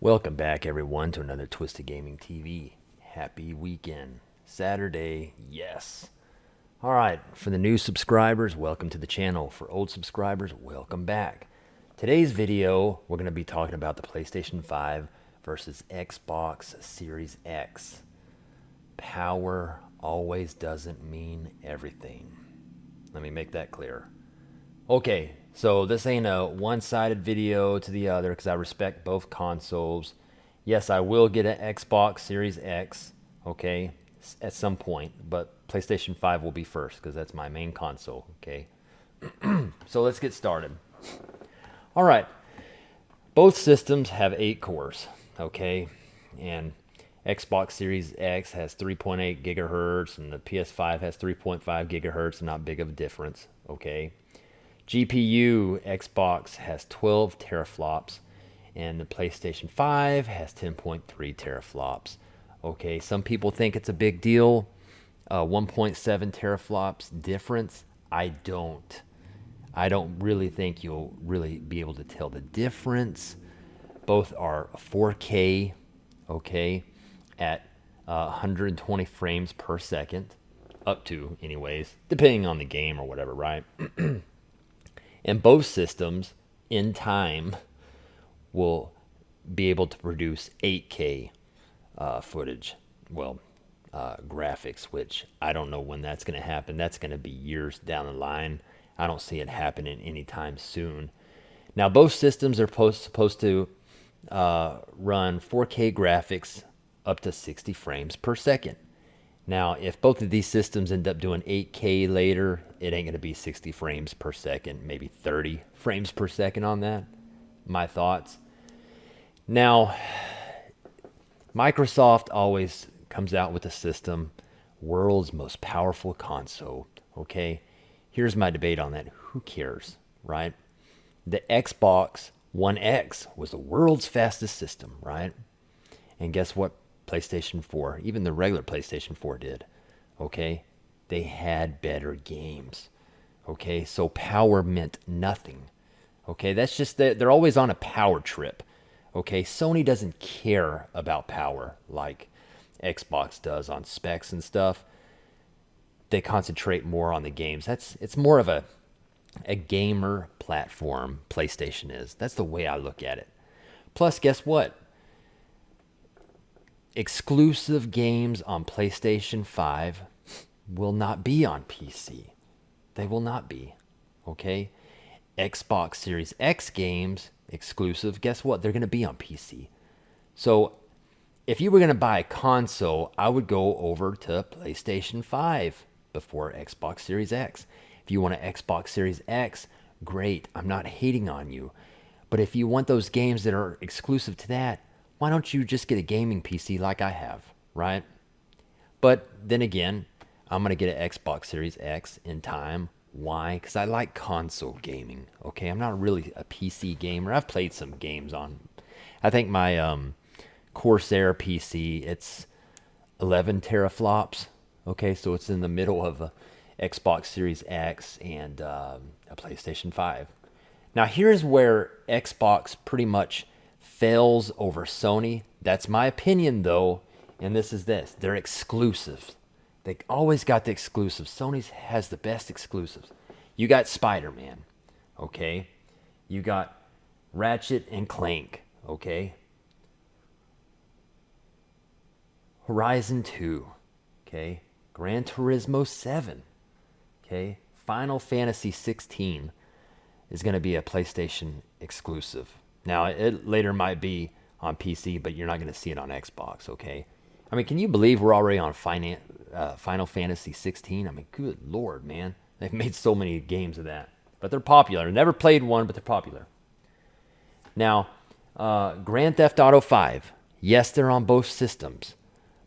Welcome back, everyone, to another Twisted Gaming TV. Happy weekend. Saturday, yes. All right, for the new subscribers, welcome to the channel. For old subscribers, welcome back. Today's video, we're going to be talking about the PlayStation 5 versus Xbox Series X. Power always doesn't mean everything. Let me make that clear. Okay, so this ain't a one-sided video to the other because I respect both consoles. Yes, I will get an Xbox Series X, okay, at some point, but PlayStation 5 will be first because that's my main console, okay? So let's get started. All right, both systems have 8 cores, okay? And Xbox Series X has 3.8 gigahertz and the PS5 has 3.5 gigahertz, not big of a difference, okay? GPU, Xbox has 12 teraflops, and the PlayStation 5 has 10.3 teraflops. Okay, some people think it's a big deal, 1.7 teraflops difference. I don't really think you'll really be able to tell the difference. Both are 4K, okay, at 120 frames per second, up to anyways, depending on the game or whatever, right? And both systems, in time, will be able to produce 8K footage. Well, graphics, which I don't know when that's going to happen. That's going to be years down the line. I don't see it happening anytime soon. Now, both systems are supposed to run 4K graphics up to 60 frames per second. Now, if both of these systems end up doing 8K later, it ain't going to be 60 frames per second, maybe 30 frames per second on that. My thoughts. Now, Microsoft always comes out with a system, world's most powerful console, okay? Here's my debate on that. Who cares, right? The Xbox One X was the world's fastest system, right? And guess what? PlayStation 4, even the regular PlayStation 4 did, okay? They had better games, okay? So power meant nothing, okay? That's just that they're always on a power trip, okay? Sony doesn't care about power like Xbox does on specs and stuff. They concentrate more on the games. It's more of a gamer platform, PlayStation is. That's the way I look at it. Plus, guess what? Exclusive games on PlayStation 5 will not be on PC. They will not be, okay? Xbox Series X games, exclusive, guess what? They're going to be on PC. So if you were going to buy a console, I would go over to PlayStation 5 before Xbox Series X. If you want an Xbox Series X, great. I'm not hating on you. But if you want those games that are exclusive to that, why don't you just get a gaming PC like I have, right? But then again, I'm going to get an Xbox Series X in time. Why? Because I like console gaming, okay? I'm not really a PC gamer. I've played some games on, I think my Corsair PC, it's 11 teraflops, okay? So it's in the middle of a Xbox Series X and a PlayStation 5. Now here's where Xbox pretty much fails over Sony. That's my opinion though, and this is this. They're exclusive. They always got the exclusives. Sony has the best exclusives. You got Spider-Man, okay? You got Ratchet and Clank, okay? Horizon 2, okay? Gran Turismo 7, okay? Final Fantasy 16 is going to be a PlayStation exclusive. Now, it later might be on PC, but you're not going to see it on Xbox, okay? I mean, can you believe we're already on Final Fantasy 16? I mean, good Lord, man. They've made so many games of that. But they're popular. Never played one, but they're popular. Now, Grand Theft Auto 5. Yes, they're on both systems.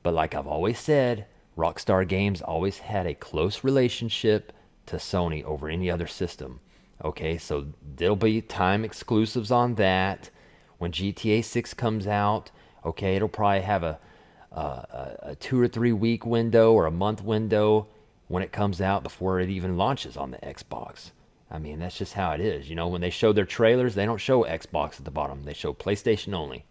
But like I've always said, Rockstar Games always had a close relationship to Sony over any other system. Okay, so there'll be time exclusives on that. When GTA 6 comes out, okay, it'll probably have a 2 or 3 week window or a month window when it comes out before it even launches on the Xbox. I mean, that's just how it is. You know, when they show their trailers, they don't show Xbox at the bottom. They show PlayStation only.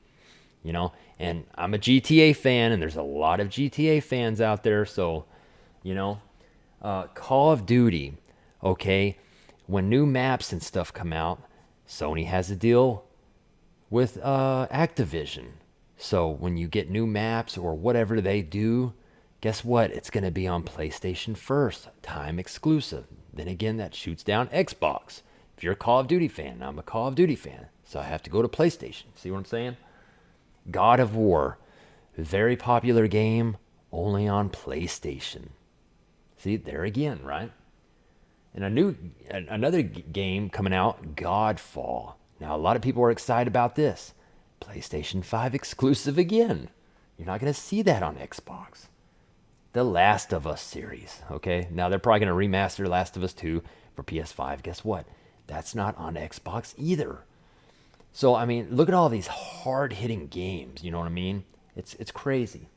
you know. And I'm a GTA fan, and there's a lot of GTA fans out there. So, you know, Call of Duty, okay, when new maps and stuff come out, Sony has a deal with Activision. So when you get new maps or whatever they do, guess what? It's going to be on PlayStation first, time exclusive. Then again, that shoots down Xbox. If you're a Call of Duty fan, I'm a Call of Duty fan, so I have to go to PlayStation. See what I'm saying? God of War, very popular game, only on PlayStation. See, there again, right? And another game coming out, Godfall. Now, a lot of people are excited about this. PlayStation 5 exclusive again. You're not going to see that on Xbox. The Last of Us series, okay? Now, they're probably going to remaster Last of Us 2 for PS5. Guess what? That's not on Xbox either. So, I mean, look at all these hard-hitting games, you know what I mean? It's crazy.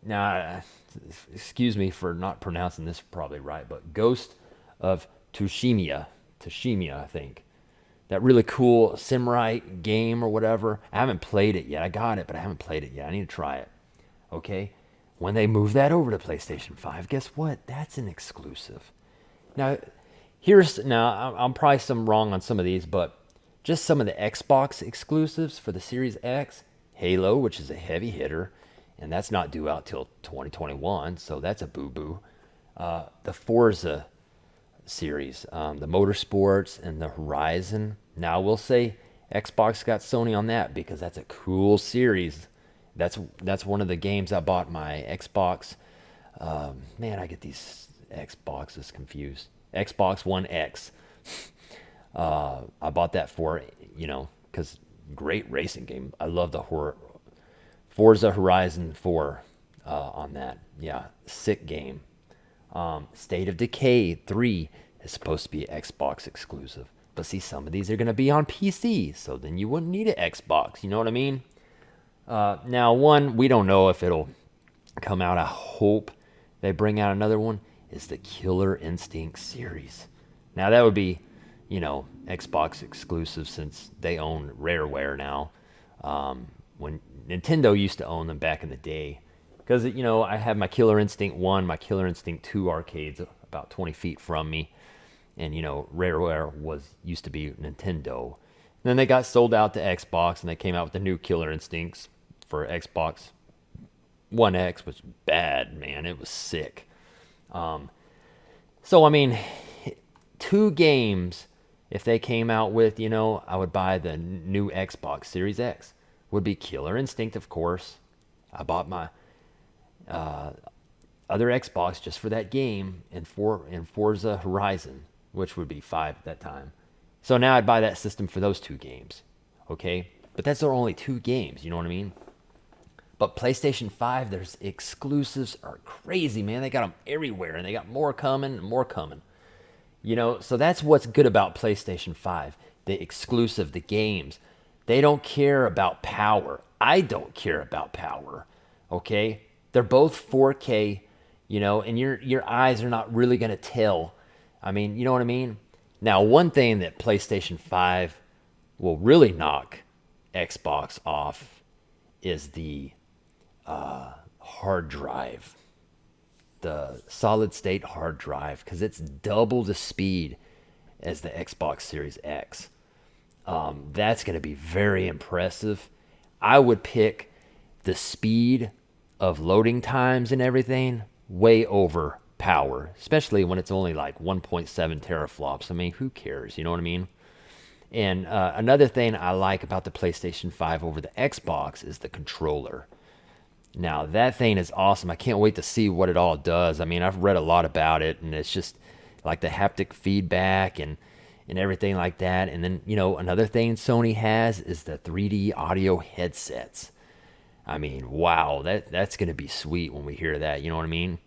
Now, excuse me for not pronouncing this probably right, but Ghost of Tsushima, I think. That really cool samurai game or whatever. I haven't played it yet. I got it, but I haven't played it yet. I need to try it. Okay? When they move that over to PlayStation 5, guess what? That's an exclusive. Now, I'm probably some wrong on some of these, but just some of the Xbox exclusives for the Series X, Halo, which is a heavy hitter, and that's not due out till 2021, so that's a boo-boo. The Forza series, the Motorsports and the Horizon. Now, we'll say Xbox got Sony on that because that's a cool series. That's one of the games I bought my Xbox. Man, I get these Xboxes confused. Xbox One X. I bought that for, because great racing game. I love the Forza Horizon 4 on that. Yeah, sick game. State of Decay 3 is supposed to be Xbox exclusive. But see, some of these are going to be on PC, so then you wouldn't need an Xbox. You know what I mean? Now, one, we don't know if it'll come out. I hope they bring out another one, is the Killer Instinct series. Now, that would be, Xbox exclusive since they own Rareware now. When Nintendo used to own them back in the day. Because, I have my Killer Instinct 1, my Killer Instinct 2 arcades about 20 feet from me. And, Rareware used to be Nintendo. And then they got sold out to Xbox, and they came out with the new Killer Instincts for Xbox One X, which was bad, man. It was sick. So, I mean, two games, if they came out with, I would buy the new Xbox Series X. Would be Killer Instinct, of course. I bought my other Xbox just for that game, and Forza Horizon, which would be 5 at that time. So now I'd buy that system for those two games, okay? But that's their only two games, you know what I mean? But PlayStation 5, there's exclusives are crazy, man. They got them everywhere, and they got more coming and more coming. So that's what's good about PlayStation 5. The exclusive, the games. They don't care about power. I don't care about power, okay? They're both 4K, and your eyes are not really going to tell. I mean, you know what I mean? Now, one thing that PlayStation 5 will really knock Xbox off is the hard drive, the solid state hard drive, because it's double the speed as the Xbox Series X. That's going to be very impressive. I would pick the speed of loading times and everything way over power, especially when it's only like 1.7 teraflops. I mean, who cares? You know what I mean? And another thing I like about the PlayStation 5 over the Xbox is the controller. Now, that thing is awesome. I can't wait to see what it all does. I mean, I've read a lot about it, and it's just like the haptic feedback and everything like that. And then, another thing Sony has is the 3D audio headsets. I mean, wow, that's going to be sweet when we hear that. You know what I mean?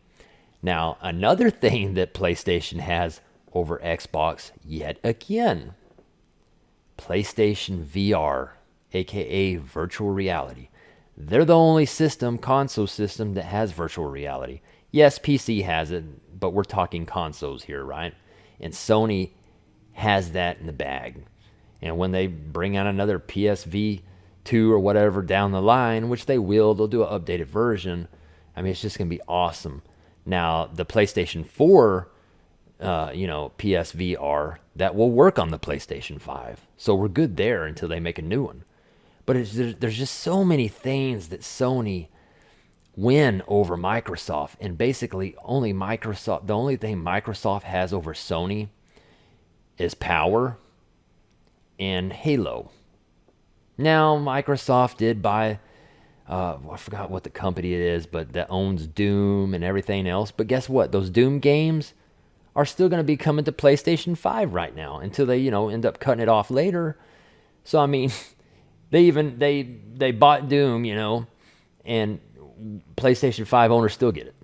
Now, another thing that PlayStation has over Xbox yet again, PlayStation VR, aka virtual reality. They're the only console system that has virtual reality. Yes, PC has it, but we're talking consoles here, right? And Sony has that in the bag. And when they bring out another PSV 2 or whatever down the line, which they will. They'll do an updated version. I mean, it's just going to be awesome. Now, the PlayStation 4, PSVR, that will work on the PlayStation 5. So we're good there until they make a new one. But there's just so many things that Sony win over Microsoft. And basically, the only thing Microsoft has over Sony is power and Halo. Now, Microsoft did buy, I forgot what the company it is, but that owns Doom and everything else. But guess what? Those Doom games are still going to be coming to PlayStation 5 right now until they, end up cutting it off later. So, I mean, they bought Doom, and PlayStation 5 owners still get it.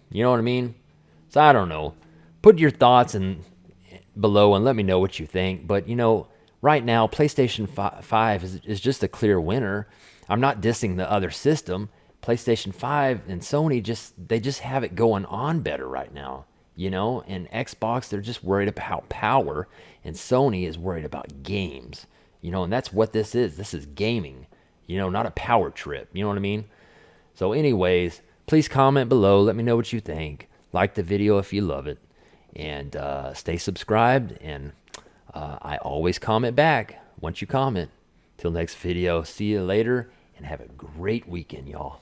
You know what I mean? So, I don't know. Put your thoughts below and let me know what you think. But, right now, PlayStation 5 is just a clear winner. I'm not dissing the other system. PlayStation 5 and Sony they just have it going on better right now, and Xbox, they're just worried about power, and Sony is worried about games, and that's what this is. This is gaming, not a power trip. You know what I mean? So anyways, please comment below. Let me know what you think. Like the video if you love it, and stay subscribed, and I always comment back once you comment. Till next video, see you later, and have a great weekend, y'all.